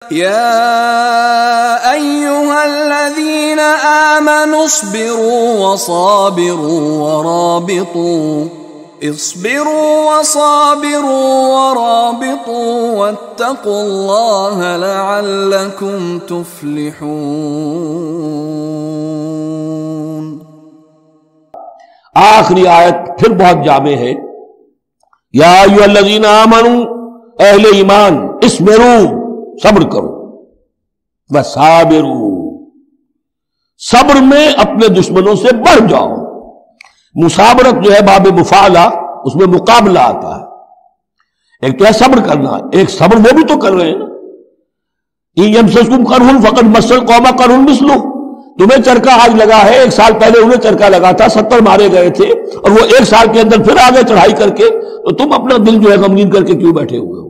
يا أيها الذين آمنوا اصبروا وصابروا ورابطوا واتقوا الله لعلكم تفلحون۔ آخری آیت پھر بہت جامع ہے، یا ایھا الذین آمنوا، اہل ایمان، اصبروا، صبر کرو، وصابروا، صبر میں اپنے دشمنوں سے بڑھ جاؤ۔ مصابرت جو ہے باب مفاعلہ، اس میں مقابلہ آتا ہے۔ ایک تو ہے صبر کرنا، ایک صبر وہ بھی تو کر رہے ہیں نا۔ ان یمسسکم قرح فقد مس القوم قرح مثلہ، تمہیں چرکا آج لگا ہے، ایک سال پہلے انہیں چرکا لگا تھا، 70 مارے گئے تھے، اور وہ ایک سال کے اندر پھر آگے چڑھائی کر کے، تو تم اپنا دل جو ہے غمگین کر کے کیوں بیٹھے ہوئے ہو؟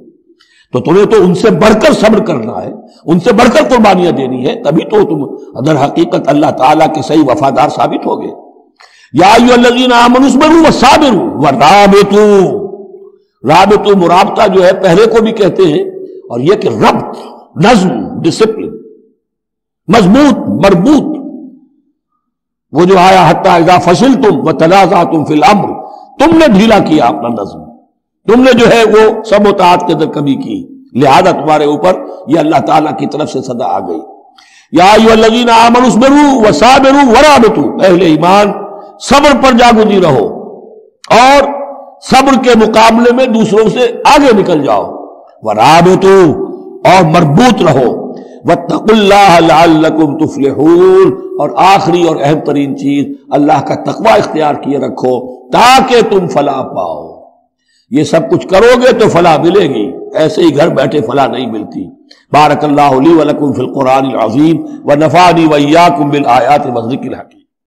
تو تمہیں تو ان سے بڑھ کر صبر کرنا ہے، ان سے بڑھ کر قربانیاں دینی ہے، تبھی تو تم در حقیقت اللہ تعالیٰ کے صحیح وفادار ثابت ہوگے۔ یا ایھا الذین آمنوا اصبروا وصابروا ورابطوا، رابطوا مرابطہ جو ہے پہلے کو بھی کہتے ہیں، اور یہ کہ ربط، نظم، ڈسپلن، مضبوط، مربوط، وہ جو آیا حتی اذا فشلتم وتنازعتم فی الامر، تم نے ڈھیلا کیا اپنا نظم، تم نے جو ہے وہ سب اطاعت کے اندر کمی کی، لہذا تمہارے اوپر یہ اللہ تعالیٰ کی طرف سے صدا آ گئی۔ یا ایھا الذین آمنوا اصبروا وصابروا ورابطوا، اہل ایمان صبر پر جاگزی رہو اور صبر کے مقابلے میں دوسروں سے آگے نکل جاؤ، ورابطوا، اور مربوط رہو، واتقوا اللہ لعلکم تفلحون، اور آخری اور اہم ترین چیز اللہ کا تقوی اختیار کیے رکھو تاکہ تم فلاح پاؤ۔ یہ سب کچھ کرو گے تو فلاح ملے گی، ایسے ہی گھر بیٹھے فلاح نہیں ملتی۔ بارک اللہ لی ولکم فی القرآن العظیم ونفعنی وإیاکم بالآیات والذکر الحکیم۔